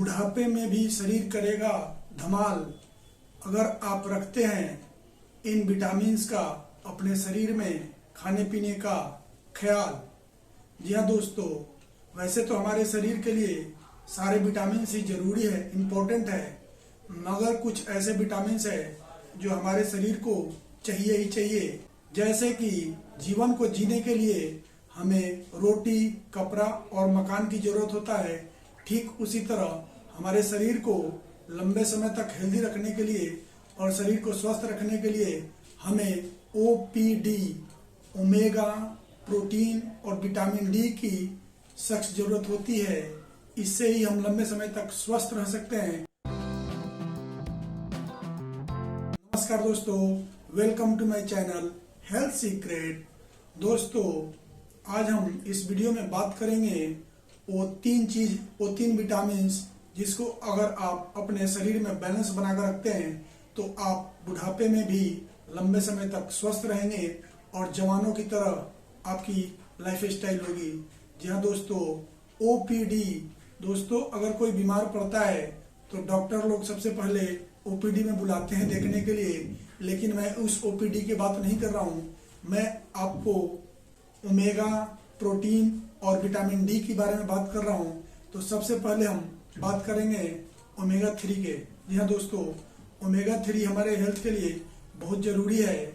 बुढ़ापे में भी शरीर करेगा धमाल अगर आप रखते हैं इन विटामिन्स का अपने शरीर में खाने पीने का ख्याल। जी हाँ दोस्तों, वैसे तो हमारे शरीर के लिए सारे विटामिन्स ही जरूरी है, इम्पोर्टेंट है, मगर कुछ ऐसे विटामिन्स है जो हमारे शरीर को चाहिए ही चाहिए। जैसे कि जीवन को जीने के लिए हमें रोटी, कपड़ा और मकान की जरूरत होता है, ठीक उसी तरह हमारे शरीर को लंबे समय तक हेल्दी रखने के लिए और शरीर को स्वस्थ रखने के लिए हमें OPD, ओमेगा, प्रोटीन और विटामिन डी की सख्त जरूरत होती है। इससे ही हम लंबे समय तक स्वस्थ रह सकते हैं। नमस्कार दोस्तों, welcome to my channel health secret. दोस्तों, आज हम इस वीडियो में बात करेंगे वो तीन विटामिन्स जिसको अगर आप अपने शरीर में बैलेंस बनाकर रखते हैं तो आप बुढ़ापे में भी लंबे समय तक स्वस्थ रहेंगे और जवानों की तरह आपकी लाइफ स्टाइल होगी। जी हाँ दोस्तों, OPD। दोस्तों, अगर कोई बीमार पड़ता है तो डॉक्टर लोग सबसे पहले OPD में बुलाते हैं देखने के लिए, लेकिन मैं उस OPD की बात नहीं कर रहा हूँ। मैं आपको ओमेगा, प्रोटीन और विटामिन डी के बारे में बात कर रहा हूँ। तो सबसे पहले हम बात करेंगे ओमेगा 3 के। जी हाँ दोस्तों, ओमेगा 3 हमारे हेल्थ के लिए बहुत जरूरी है।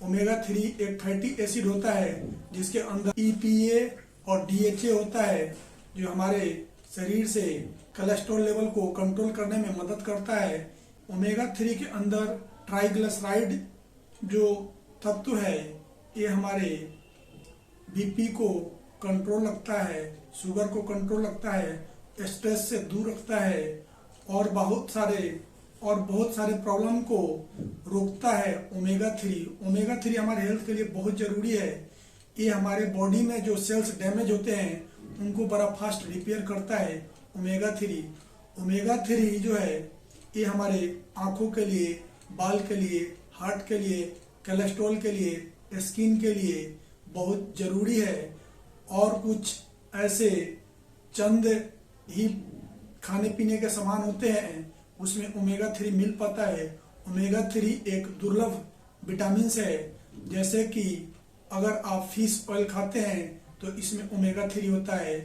ओमेगा 3 एक फैटी एसिड होता है जिसके अंदर EPA और DHA होता है, जो हमारे शरीर से कोलेस्ट्रॉल लेवल को कंट्रोल करने में मदद करता है। ओमेगा 3 के अंदर ट्राइग्लिसराइड जो तत्व है, ये हमारे BP को कंट्रोल रखता है, शुगर को कंट्रोल रखता है, स्ट्रेस से दूर रखता है और बहुत सारे प्रॉब्लम को रोकता है। ओमेगा 3 हमारे हेल्थ के लिए बहुत जरूरी है। ये हमारे बॉडी में जो सेल्स डैमेज होते हैं उनको बड़ा फास्ट रिपेयर करता है ओमेगा 3 जो है ये हमारे आंखों के लिए, बाल के लिए, हार्ट के लिए, कोलेस्ट्रॉल के लिए, स्किन के लिए बहुत जरूरी है। और कुछ ऐसे चंद ही खाने पीने के सामान होते हैं उसमें ओमेगा 3 मिल पाता है। ओमेगा 3 एक दुर्लभ विटामिन है। जैसे कि अगर आप फिश ऑयल खाते हैं तो इसमें ओमेगा 3 होता है।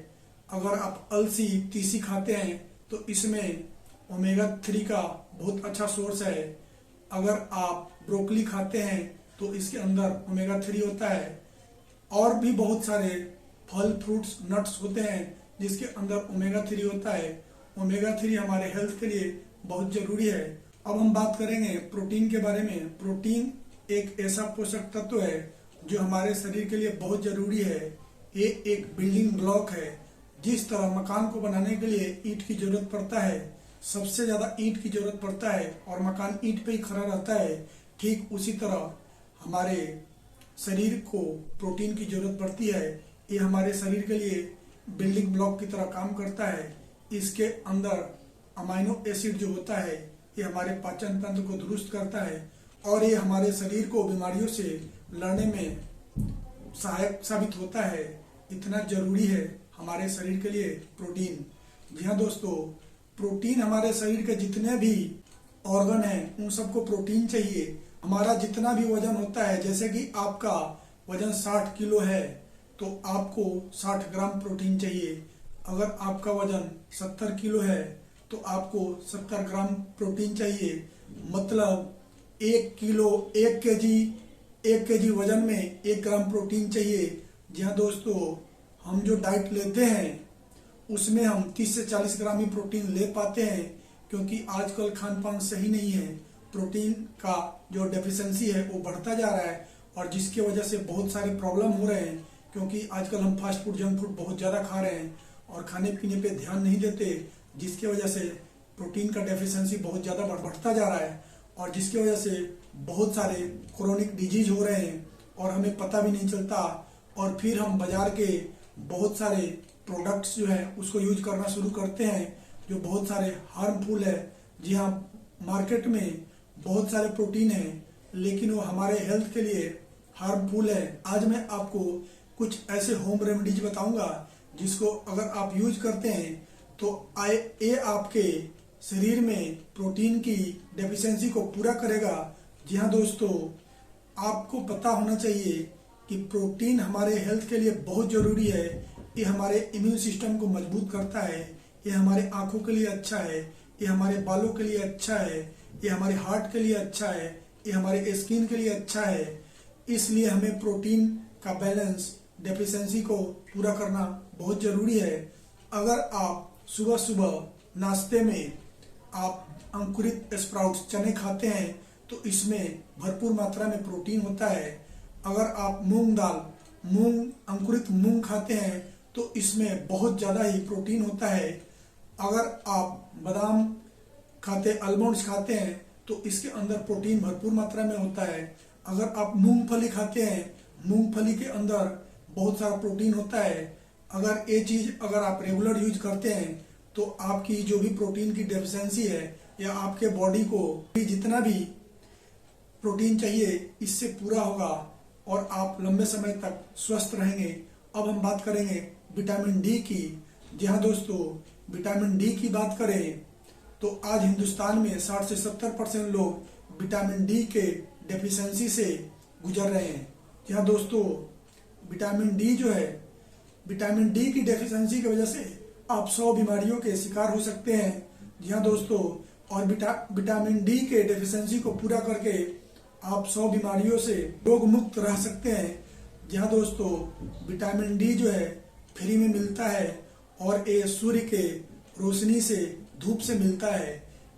अगर आप अलसी, तीसी खाते हैं तो इसमें ओमेगा 3 का बहुत अच्छा सोर्स है। अगर आप ब्रोकली खाते हैं तो इसके अंदर ओमेगा 3 होता है। और भी बहुत सारे फल, फ्रूट्स, नट्स होते हैं जिसके अंदर ओमेगा 3 होता है। ओमेगा 3 हमारे हेल्थ के लिए बहुत जरूरी है। अब हम बात करेंगे प्रोटीन के बारे में। प्रोटीन एक ऐसा पोषक तत्व है जो हमारे शरीर के लिए बहुत जरूरी है। ये एक बिल्डिंग ब्लॉक है। जिस तरह मकान को बनाने के लिए ईंट की जरूरत पड़ता है, सबसे ज्यादा ईंट की जरूरत पड़ता है और मकान ईंट पे ही खड़ा रहता है, ठीक उसी तरह हमारे शरीर को प्रोटीन की जरूरत पड़ती है। ये हमारे शरीर के लिए बिल्डिंग ब्लॉक की तरह काम करता है। इसके अंदर अमाइनो एसिड जो होता है ये हमारे पाचन तंत्र को दुरुस्त करता है और ये हमारे शरीर को बीमारियों से लड़ने में सहायक साबित होता है। इतना जरूरी है हमारे शरीर के लिए प्रोटीन। जी हाँ दोस्तों, प्रोटीन हमारे शरीर के जितने भी ऑर्गन हैं उन सबको प्रोटीन चाहिए। हमारा जितना भी वजन होता है, जैसे कि आपका वजन 60 किलो है तो आपको 60 ग्राम प्रोटीन चाहिए। अगर आपका वजन 70 किलो है तो आपको 70 ग्राम प्रोटीन चाहिए। मतलब 1 केजी वजन में 1 ग्राम प्रोटीन चाहिए। जी हाँ दोस्तों, हम जो डाइट लेते हैं उसमें हम 30 से 40 ग्राम ही प्रोटीन ले पाते हैं, क्योंकि आजकल खान पान सही नहीं है। प्रोटीन का जो डेफिशिएंसी है वो बढ़ता जा रहा है और जिसकी वजह से बहुत सारे प्रॉब्लम हो रहे हैं, क्योंकि आजकल हम फास्ट फूड, जंक फूड बहुत ज़्यादा खा रहे हैं और खाने पीने पे ध्यान नहीं देते, जिसकी वजह से प्रोटीन का डेफिशिएंसी बहुत ज़्यादा बढ़ता जा रहा है और जिसकी वजह से बहुत सारे क्रोनिक डिजीज हो रहे हैं और हमें पता भी नहीं चलता। और फिर हम बाजार के बहुत सारे प्रोडक्ट्स जो है उसको यूज करना शुरू करते हैं जो बहुत सारे हार्मफुल है। जी हाँ, मार्केट में बहुत सारे प्रोटीन हैं लेकिन वो हमारे हेल्थ के लिए हार्मफुल है। आज मैं आपको कुछ ऐसे होम रेमेडीज बताऊंगा जिसको अगर आप यूज करते हैं तो ये आपके शरीर में प्रोटीन की डेफिशिएंसी को पूरा करेगा। जी हाँ दोस्तों, आपको पता होना चाहिए कि प्रोटीन हमारे हेल्थ के लिए बहुत ज़रूरी है। ये हमारे इम्यून सिस्टम को मजबूत करता है, ये हमारे आँखों के लिए अच्छा है, ये हमारे बालों के लिए अच्छा है, ये हमारे हार्ट के लिए अच्छा है, ये हमारे स्किन के लिए अच्छा है। इसलिए हमें प्रोटीन का बैलेंस डेफिशिएंसी को पूरा करना बहुत ज़रूरी है। अगर आप सुबह सुबह नाश्ते में आप अंकुरित स्प्राउट्स चने खाते हैं तो इसमें भरपूर मात्रा में प्रोटीन होता है। अगर आप अंकुरित मूंग खाते हैं तो इसमें बहुत ज़्यादा ही प्रोटीन होता है। अगर आप बादाम खाते आलमंड्स खाते हैं तो इसके अंदर प्रोटीन भरपूर मात्रा में होता है। अगर आप मूंगफली खाते हैं, मूंगफली के अंदर बहुत सारा प्रोटीन होता है। अगर ये चीज़ अगर आप रेगुलर यूज करते हैं तो आपकी जो भी प्रोटीन की डेफिशिएंसी है या आपके बॉडी को जितना भी प्रोटीन चाहिए इससे पूरा होगा और आप लंबे समय तक स्वस्थ रहेंगे। अब हम बात करेंगे विटामिन डी की। जी हाँ दोस्तों, विटामिन डी की बात करें तो आज हिंदुस्तान में 60 से 70% लोग विटामिन डी के डेफिशिएंसी से गुजर रहे हैं। जी हाँ दोस्तों, विटामिन डी जो है, विटामिन डी की डेफिशिएंसी की वजह से आप 100 बीमारियों के शिकार हो सकते हैं। जी हाँ दोस्तों, और विटामिन डी के डेफिशिएंसी को पूरा करके आप 100 बीमारियों से रोग मुक्त रह सकते हैं। जी हाँ दोस्तों, विटामिन डी जो है फ्री में मिलता है और ये सूर्य के रोशनी से, धूप से मिलता है।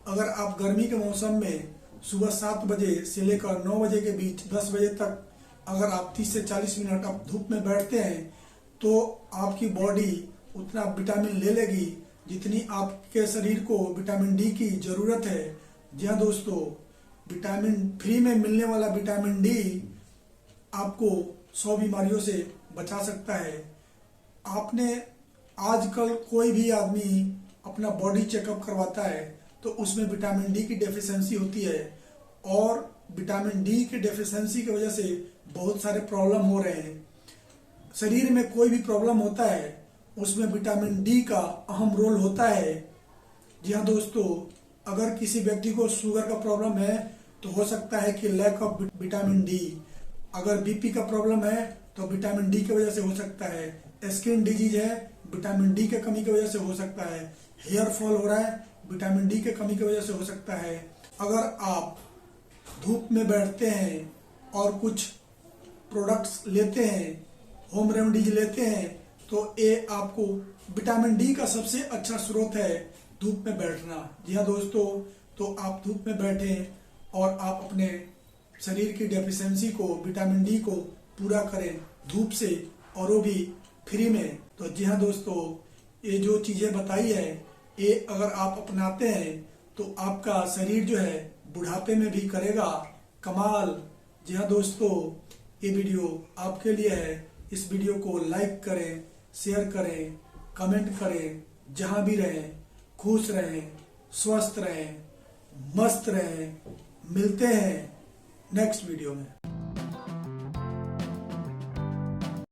अगर आप गर्मी के मौसम में सुबह 7 बजे से लेकर 9 बजे के बीच 10 बजे तक अगर आप 30 से 40 मिनट आप धूप में बैठते हैं तो आपकी बॉडी उतना विटामिन ले लेगी जितनी आपके शरीर को विटामिन डी की जरूरत है। जी हाँ दोस्तों, विटामिन फ्री में मिलने वाला विटामिन डी आपको 100 बीमारियों से बचा सकता है। आपने आजकल कोई भी आदमी अपना बॉडी चेकअप करवाता है तो उसमें विटामिन डी की डेफिशिएंसी होती है और विटामिन डी की डेफिशिएंसी की वजह से बहुत सारे प्रॉब्लम हो रहे हैं। शरीर में कोई भी प्रॉब्लम होता है उसमें विटामिन डी का अहम रोल होता है। जी हाँ दोस्तों, अगर किसी व्यक्ति को शुगर का प्रॉब्लम है तो हो सकता है कि लैक ऑफ विटामिन डी। अगर बीपी का प्रॉब्लम है तो विटामिन डी की वजह से हो सकता है। स्किन डिजीज है, विटामिन डी की कमी की वजह से हो सकता है। हेयर फॉल हो रहा है, विटामिन डी की कमी की वजह से हो सकता है। अगर आप धूप में बैठते हैं और कुछ प्रोडक्ट्स लेते हैं, होम रेमेडीज लेते हैं तो ये आपको विटामिन डी का सबसे अच्छा स्रोत है धूप में बैठना। जी हाँ दोस्तों, तो आप धूप में बैठें और आप अपने शरीर की डेफिशिएंसी को, विटामिन डी को पूरा करें धूप से, और वो भी फ्री में। तो जी हाँ दोस्तों, ये जो चीज़ें बताई है ये अगर आप अपनाते हैं तो आपका शरीर जो है बुढ़ापे में भी करेगा कमाल। जी हाँ दोस्तों, ये वीडियो आपके लिए है। इस वीडियो को लाइक करें, शेयर करें, कमेंट करें। जहां भी रहें खुश रहें, स्वस्थ रहें, मस्त रहें। मिलते हैं नेक्स्ट वीडियो में।